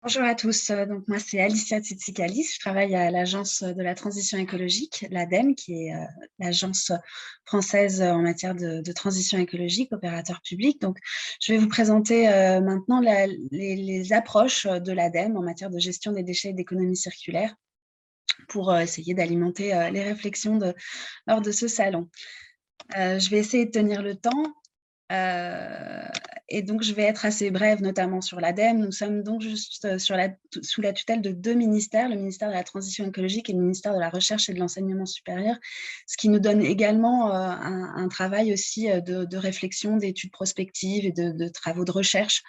Bonjour à tous, donc moi c'est Alicia Tsitsikalis, je travaille à l'Agence de la transition écologique, l'ADEME, qui est l'agence française en matière de transition écologique, opérateur public. Donc je vais vous présenter maintenant les approches de l'ADEME en matière de gestion des déchets et d'économie circulaire pour essayer d'alimenter les réflexions lors de ce salon. Je vais essayer de tenir le temps. Et donc, je vais être assez brève, notamment sur l'ADEME. Nous sommes donc juste sous la tutelle de deux ministères, le ministère de la Transition écologique et le ministère de la Recherche et de l'Enseignement supérieur, ce qui nous donne également un travail aussi de réflexion, d'études prospectives et de travaux de recherche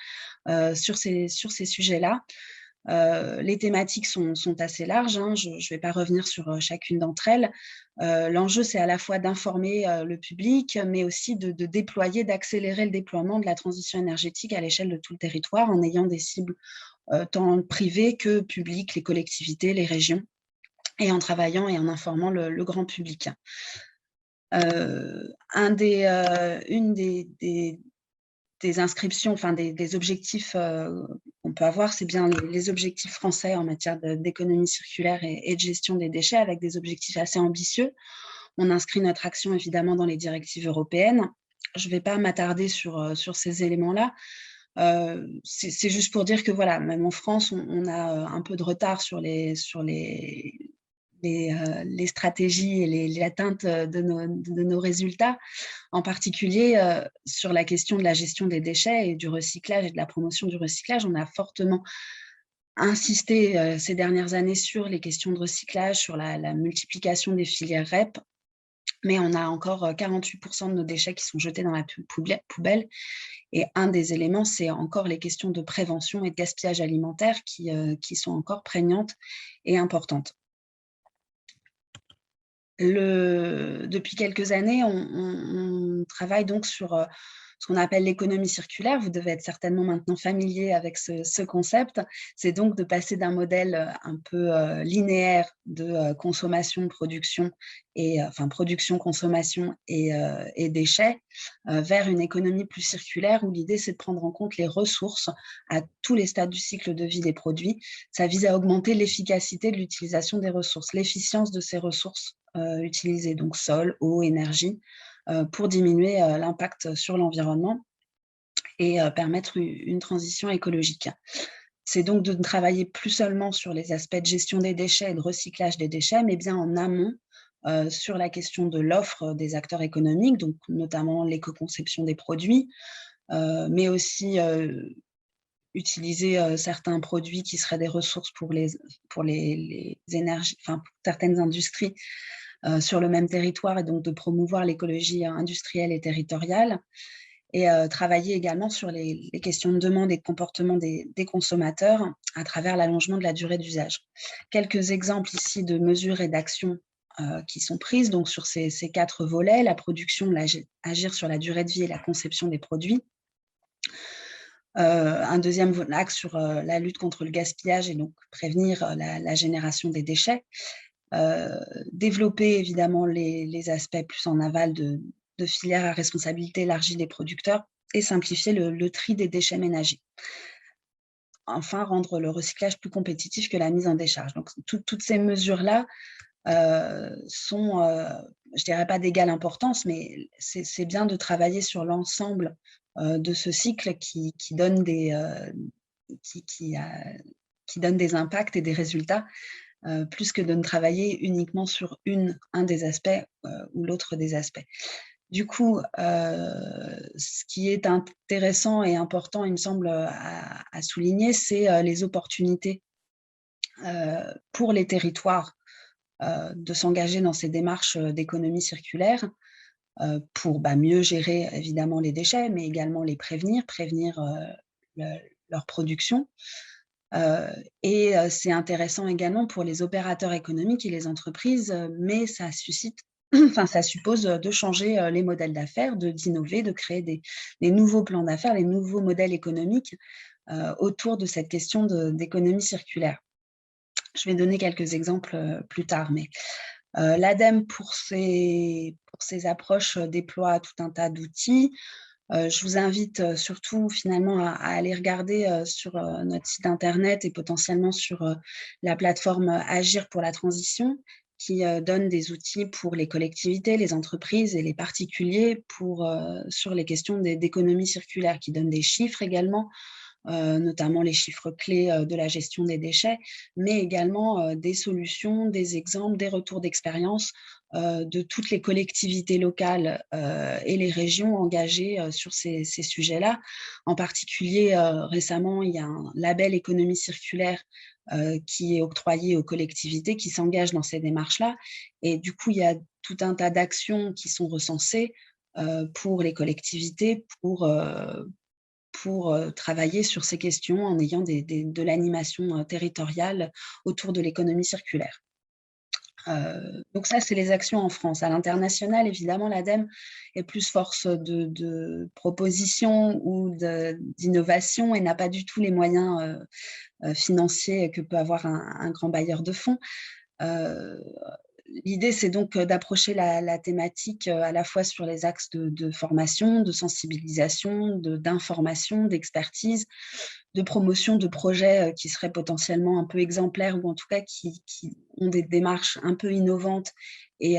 sur ces sujets-là. Les thématiques sont assez larges, hein, je ne vais pas revenir sur chacune d'entre elles. L'enjeu, c'est à la fois d'informer le public, mais aussi de déployer, d'accélérer le déploiement de la transition énergétique à l'échelle de tout le territoire en ayant des cibles tant privées que publiques, les collectivités, les régions, et en travaillant et en informant le grand public. Une des inscriptions, enfin des objectifs qu'on peut avoir, c'est bien les objectifs français en matière d'économie circulaire et de gestion des déchets, avec des objectifs assez ambitieux. On inscrit notre action évidemment dans les directives européennes. Je ne vais pas m'attarder sur ces éléments-là. C'est juste pour dire que voilà, même en France, on a un peu de retard sur les stratégies et l'atteinte de nos résultats, en particulier sur la question de la gestion des déchets et du recyclage et de la promotion du recyclage. On a fortement insisté ces dernières années sur les questions de recyclage, sur la multiplication des filières REP, mais on a encore 48% de nos déchets qui sont jetés dans la poubelle. Et un des éléments, c'est encore les questions de prévention et de gaspillage alimentaire qui sont encore prégnantes et importantes. Depuis quelques années, on travaille donc sur ce qu'on appelle l'économie circulaire. Vous devez être certainement maintenant familier avec ce concept. C'est donc de passer d'un modèle un peu linéaire de consommation, production, production, consommation et déchets, vers une économie plus circulaire où l'idée, c'est de prendre en compte les ressources à tous les stades du cycle de vie des produits. Ça vise à augmenter l'efficacité de l'utilisation des ressources, l'efficience de ces ressources utilisées, donc sol, eau, énergie, pour diminuer l'impact sur l'environnement et permettre une transition écologique. C'est donc de travailler plus seulement sur les aspects de gestion des déchets et de recyclage des déchets, mais bien en amont sur la question de l'offre des acteurs économiques, donc notamment l'éco-conception des produits, mais aussi utiliser certains produits qui seraient des ressources pour les énergies, pour certaines industries sur le même territoire, et donc de promouvoir l'écologie industrielle et territoriale, et travailler également sur les questions de demande et de comportement des consommateurs à travers l'allongement de la durée d'usage. Quelques exemples ici de mesures et d'actions qui sont prises donc sur ces 4 volets: la production, agir sur la durée de vie et la conception des produits. Un deuxième axe sur la lutte contre le gaspillage et donc prévenir la génération des déchets. Développer évidemment les aspects plus en aval de filières à responsabilité élargie des producteurs et simplifier le tri des déchets ménagers. Enfin, rendre le recyclage plus compétitif que la mise en décharge. Donc, toutes ces mesures-là sont, je ne dirais pas d'égale importance, mais c'est bien de travailler sur l'ensemble de ce cycle qui donne des impacts et des résultats, plus que de ne travailler uniquement sur un des aspects ou l'autre des aspects. Du coup, ce qui est intéressant et important, il me semble, à souligner, c'est les opportunités pour les territoires de s'engager dans ces démarches d'économie circulaire pour mieux gérer évidemment les déchets, mais également les prévenir leur production. C'est intéressant également pour les opérateurs économiques et les entreprises, mais ça suppose de changer les modèles d'affaires, d'innover, de créer des nouveaux plans d'affaires, les nouveaux modèles économiques autour de cette question d'économie circulaire. Je vais donner quelques exemples plus tard, mais l'ADEME, pour ses approches, déploie tout un tas d'outils. Je vous invite surtout finalement à aller regarder sur notre site internet et potentiellement sur la plateforme Agir pour la transition, qui donne des outils pour les collectivités, les entreprises et les particuliers sur les questions d'économie circulaire, qui donne des chiffres également, notamment les chiffres clés de la gestion des déchets, mais également des solutions, des exemples, des retours d'expérience de toutes les collectivités locales et les régions engagées sur ces sujets-là. En particulier, récemment, il y a un label économie circulaire qui est octroyé aux collectivités qui s'engagent dans ces démarches-là. Et du coup, il y a tout un tas d'actions qui sont recensées pour les collectivités, pour travailler sur ces questions en ayant de l'animation territoriale autour de l'économie circulaire. Donc ça, c'est les actions en France. À l'international, évidemment, l'ADEME est plus force de proposition ou d'innovation et n'a pas du tout les moyens financiers que peut avoir un grand bailleur de fonds. L'idée, c'est donc d'approcher la thématique à la fois sur les axes de formation, de sensibilisation, d'information, d'expertise, de promotion de projets qui seraient potentiellement un peu exemplaires ou en tout cas qui ont des démarches un peu innovantes et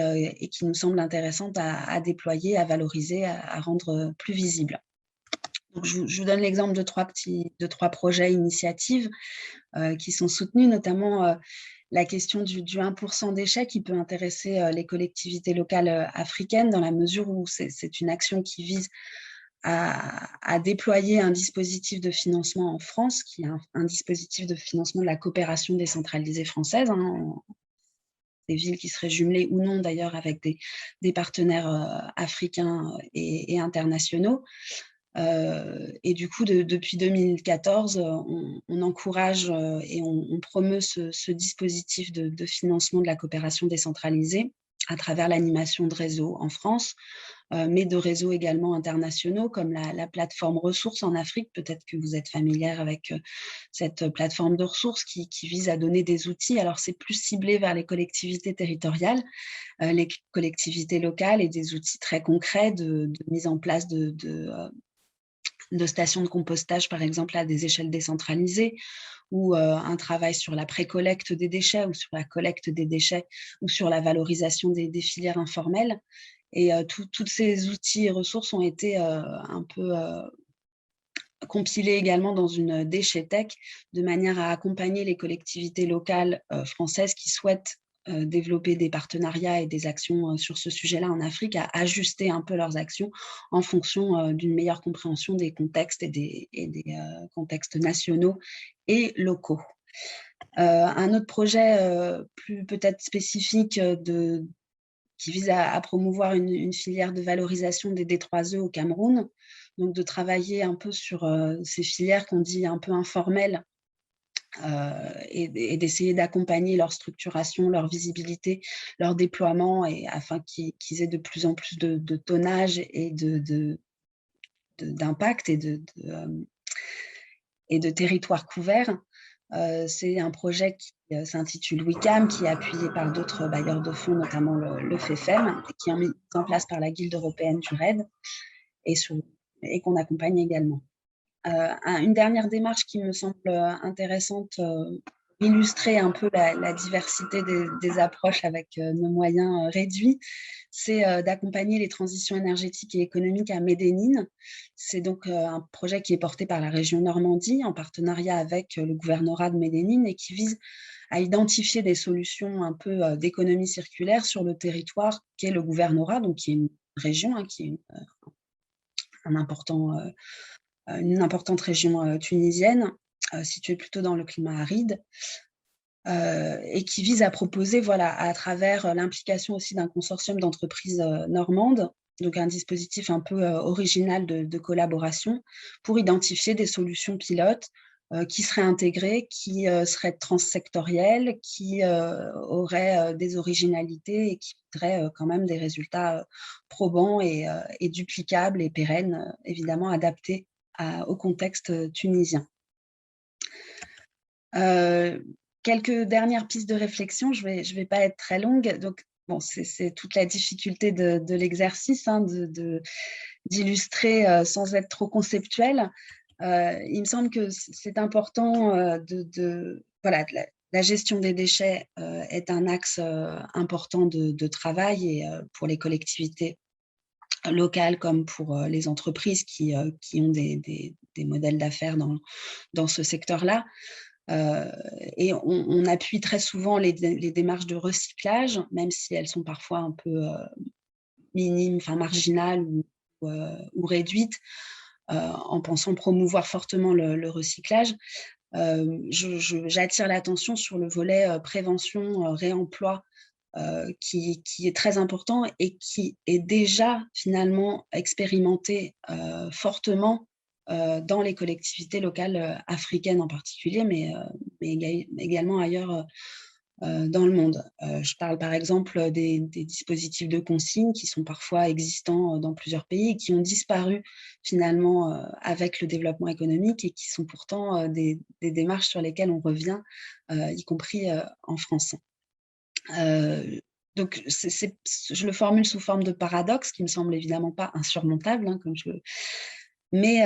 qui nous semblent intéressantes à déployer, à valoriser, à rendre plus visibles. Donc, je vous donne l'exemple de trois projets initiatives qui sont soutenus, notamment la question du 1% déchets qui peut intéresser les collectivités locales africaines dans la mesure où c'est une action qui vise à déployer un dispositif de financement en France, qui est un dispositif de financement de la coopération décentralisée française, des villes qui seraient jumelées ou non d'ailleurs avec des partenaires africains et internationaux. Et du coup, depuis 2014, on encourage et on promeut ce dispositif de financement de la coopération décentralisée à travers l'animation de réseaux en France, mais de réseaux également internationaux comme la plateforme Ressources en Afrique. Peut-être que vous êtes familière avec cette plateforme de ressources qui vise à donner des outils. Alors, c'est plus ciblé vers les collectivités territoriales, les collectivités locales et des outils très concrets de mise en place de stations de compostage, par exemple, à des échelles décentralisées, ou un travail sur la pré-collecte des déchets, ou sur la collecte des déchets, ou sur la valorisation des filières informelles. Et tous ces outils et ressources ont été un peu compilés également dans une déchetech, de manière à accompagner les collectivités locales françaises qui souhaitent développer des partenariats et des actions sur ce sujet-là en Afrique, à ajuster un peu leurs actions en fonction d'une meilleure compréhension des contextes et des contextes nationaux et locaux. Un autre projet plus peut-être spécifique qui vise à promouvoir une filière de valorisation des D3E au Cameroun, donc de travailler un peu sur ces filières qu'on dit un peu informelles, et d'essayer d'accompagner leur structuration, leur visibilité, leur déploiement, afin qu'ils aient de plus en plus de tonnage et d'impact et de territoire couvert. C'est un projet qui s'intitule WICAM, qui est appuyé par d'autres bailleurs de fonds, notamment le FEFEM, qui est mis en place par la Guilde européenne du RAID et qu'on accompagne également. Une dernière démarche qui me semble intéressante, illustrer un peu la diversité des approches avec nos moyens réduits, c'est d'accompagner les transitions énergétiques et économiques à Medellín. C'est donc un projet qui est porté par la région Normandie en partenariat avec le gouvernorat de Medellín et qui vise à identifier des solutions un peu d'économie circulaire sur le territoire qu'est le gouvernorat, donc qui est une région, qui est une importante région tunisienne, située plutôt dans le climat aride, et qui vise à proposer, à travers l'implication aussi d'un consortium d'entreprises normandes, donc un dispositif un peu original de collaboration, pour identifier des solutions pilotes qui seraient intégrées, qui seraient transsectorielles, qui auraient des originalités et qui donneraient quand même des résultats probants et duplicables et pérennes, évidemment adaptés au contexte tunisien. Quelques dernières pistes de réflexion, je vais pas être très longue. Donc, bon, c'est toute la difficulté de l'exercice, d'illustrer sans être trop conceptuel, il me semble que c'est important voilà, la gestion des déchets est un axe important de travail et pour les collectivités locales comme pour les entreprises qui ont des modèles d'affaires dans ce secteur-là. Et on appuie très souvent les démarches de recyclage, même si elles sont parfois un peu minimes, enfin marginales ou réduites, en pensant promouvoir fortement le recyclage. J'attire l'attention sur le volet prévention, réemploi, qui est très important et qui est déjà finalement expérimenté fortement dans les collectivités locales africaines en particulier, mais également ailleurs dans le monde. Je parle par exemple des dispositifs de consigne qui sont parfois existants dans plusieurs pays et qui ont disparu finalement avec le développement économique et qui sont pourtant des démarches sur lesquelles on revient, y compris en France. Donc je le formule sous forme de paradoxe qui me semble évidemment pas insurmontable, hein, mais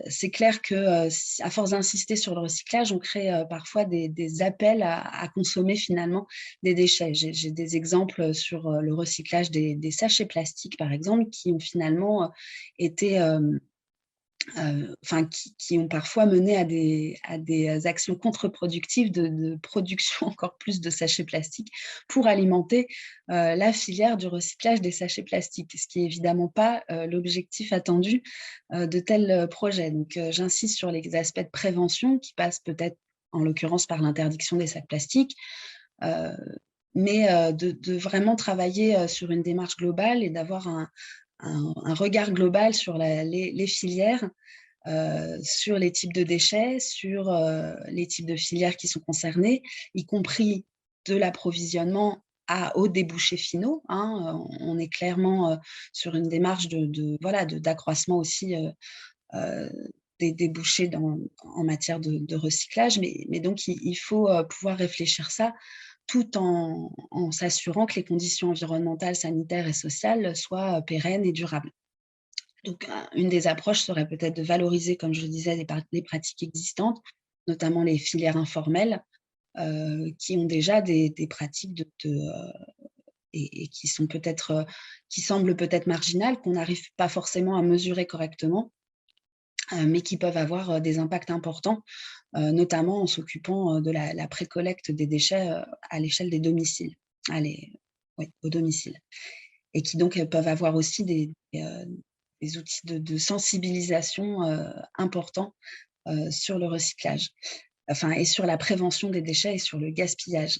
c'est clair que à force d'insister sur le recyclage, on crée parfois des appels à consommer finalement des déchets. J'ai des exemples sur le recyclage des sachets plastiques, par exemple, qui ont finalement été enfin, qui ont parfois mené à des actions contre-productives de production encore plus de sachets plastiques pour alimenter la filière du recyclage des sachets plastiques, ce qui n'est évidemment pas l'objectif attendu de tels projets. Donc, j'insiste sur les aspects de prévention qui passent peut-être, en l'occurrence, par l'interdiction des sacs plastiques, mais de vraiment travailler sur une démarche globale et d'avoir un regard global sur les filières, sur les types de déchets, sur les types de filières qui sont concernées, y compris de l'approvisionnement aux débouchés finaux, hein. On est clairement sur une démarche d'accroissement aussi des débouchés en matière de recyclage, mais donc il faut pouvoir réfléchir ça tout en s'assurant que les conditions environnementales, sanitaires et sociales soient pérennes et durables. Donc, une des approches serait peut-être de valoriser, comme je le disais, les pratiques existantes, notamment les filières informelles, qui ont déjà des pratiques et qui sont peut-être, qui semblent peut-être marginales, qu'on n'arrive pas forcément à mesurer correctement, mais qui peuvent avoir des impacts importants, notamment en s'occupant de la précollecte des déchets à l'échelle des domiciles, oui, au domicile. Et qui donc peuvent avoir aussi des outils de sensibilisation importants sur le recyclage, enfin, et sur la prévention des déchets et sur le gaspillage.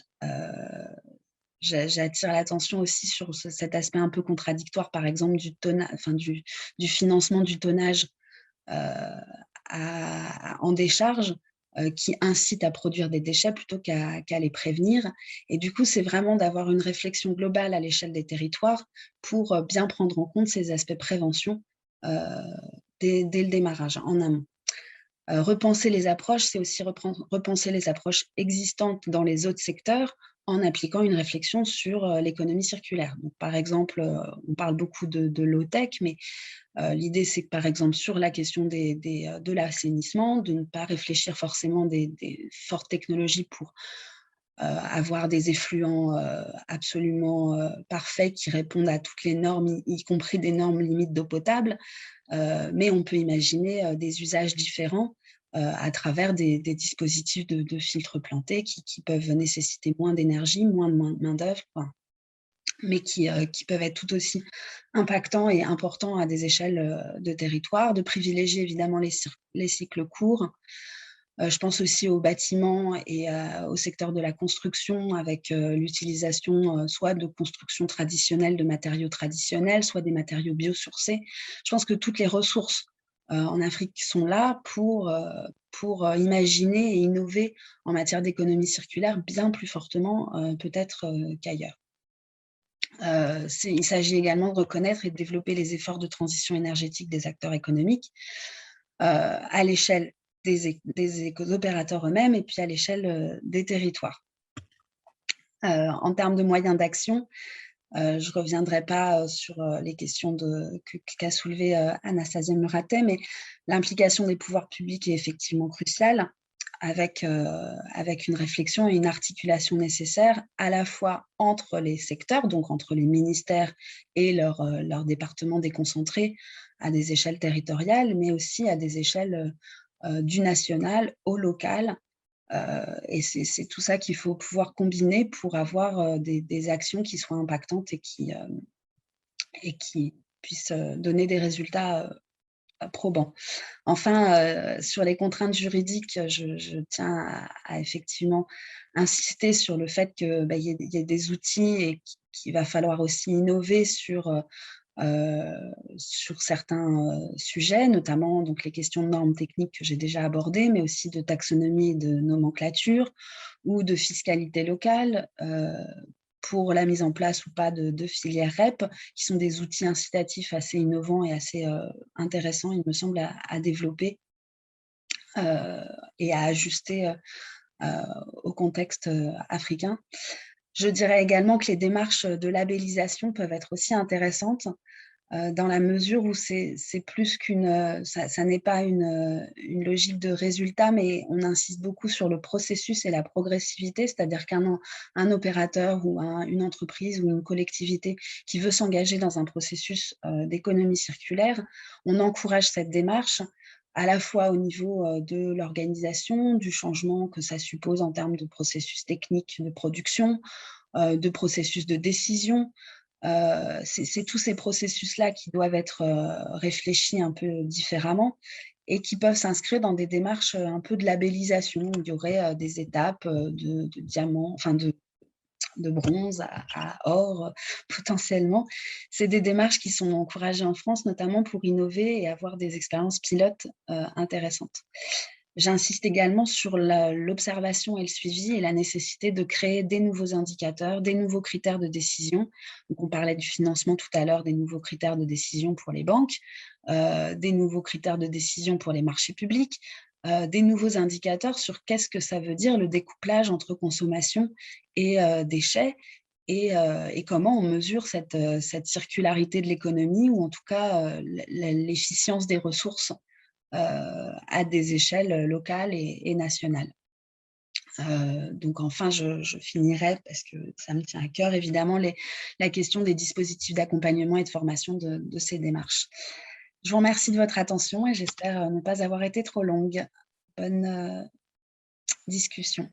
J'attire l'attention aussi sur cet aspect un peu contradictoire, par exemple, du financement du tonnage en décharge, qui incite à produire des déchets plutôt qu'à les prévenir. Et du coup, c'est vraiment d'avoir une réflexion globale à l'échelle des territoires pour bien prendre en compte ces aspects prévention dès le démarrage, en amont. Repenser les approches, c'est aussi repenser les approches existantes dans les autres secteurs en appliquant une réflexion sur l'économie circulaire. Donc, par exemple, on parle beaucoup de low-tech, mais l'idée, c'est que, par exemple, sur la question de l'assainissement, de ne pas réfléchir forcément des fortes technologies pour avoir des effluents absolument parfaits qui répondent à toutes les normes, y compris des normes limites d'eau potable, mais on peut imaginer des usages différents à travers des dispositifs de filtres plantés qui peuvent nécessiter moins d'énergie, moins de main-d'œuvre, mais qui peuvent être tout aussi impactants et importants à des échelles de territoire, de privilégier évidemment les cycles courts. Je pense aussi aux bâtiments et au secteur de la construction avec l'utilisation soit de construction traditionnelle, de matériaux traditionnels, soit des matériaux biosourcés. Je pense que toutes les ressources en Afrique sont là pour imaginer et innover en matière d'économie circulaire bien plus fortement peut-être qu'ailleurs. Il s'agit également de reconnaître et de développer les efforts de transition énergétique des acteurs économiques à l'échelle des opérateurs eux-mêmes et puis à l'échelle des territoires. En termes de moyens d'action, Je ne reviendrai pas sur les questions qu'a soulevées Anastasia Muratet, mais l'implication des pouvoirs publics est effectivement cruciale, avec une réflexion et une articulation nécessaire à la fois entre les secteurs, donc entre les ministères et leurs départements déconcentrés à des échelles territoriales, mais aussi à des échelles du national au local. Et c'est tout ça qu'il faut pouvoir combiner pour avoir des actions qui soient impactantes et qui puissent donner des résultats probants. Enfin, sur les contraintes juridiques, je tiens à effectivement insister sur le fait que, bah, il y ait des outils et qu'il va falloir aussi innover sur certains sujets, notamment donc les questions de normes techniques que j'ai déjà abordées, mais aussi de taxonomie et de nomenclature ou de fiscalité locale, pour la mise en place ou pas de filières REP, qui sont des outils incitatifs assez innovants et assez intéressants, il me semble, à développer euh, et à ajuster au contexte africain. Je dirais également que les démarches de labellisation peuvent être aussi intéressantes, dans la mesure où c'est plus ça n'est pas une logique de résultat, mais on insiste beaucoup sur le processus et la progressivité, c'est-à-dire qu'un opérateur ou une entreprise ou une collectivité qui veut s'engager dans un processus d'économie circulaire, on encourage cette démarche à la fois au niveau de l'organisation, du changement que ça suppose en termes de processus techniques de production, de processus de décision. C'est tous ces processus-là qui doivent être réfléchis un peu différemment et qui peuvent s'inscrire dans des démarches un peu de labellisation, où il y aurait des étapes de diamant, enfin de bronze à or potentiellement. C'est des démarches qui sont encouragées en France, notamment pour innover et avoir des expériences pilotes intéressantes. J'insiste également sur l'observation et le suivi et la nécessité de créer des nouveaux indicateurs, des nouveaux critères de décision. Donc, on parlait du financement tout à l'heure, des nouveaux critères de décision pour les banques, des nouveaux critères de décision pour les marchés publics, des nouveaux indicateurs sur qu'est-ce que ça veut dire le découplage entre consommation et déchets, et comment on mesure cette circularité de l'économie, ou en tout cas l'efficience des ressources à des échelles locales et nationales. Donc enfin, je finirai, parce que ça me tient à cœur, évidemment, la question des dispositifs d'accompagnement et de formation de ces démarches. Je vous remercie de votre attention et j'espère ne pas avoir été trop longue. Bonne discussion.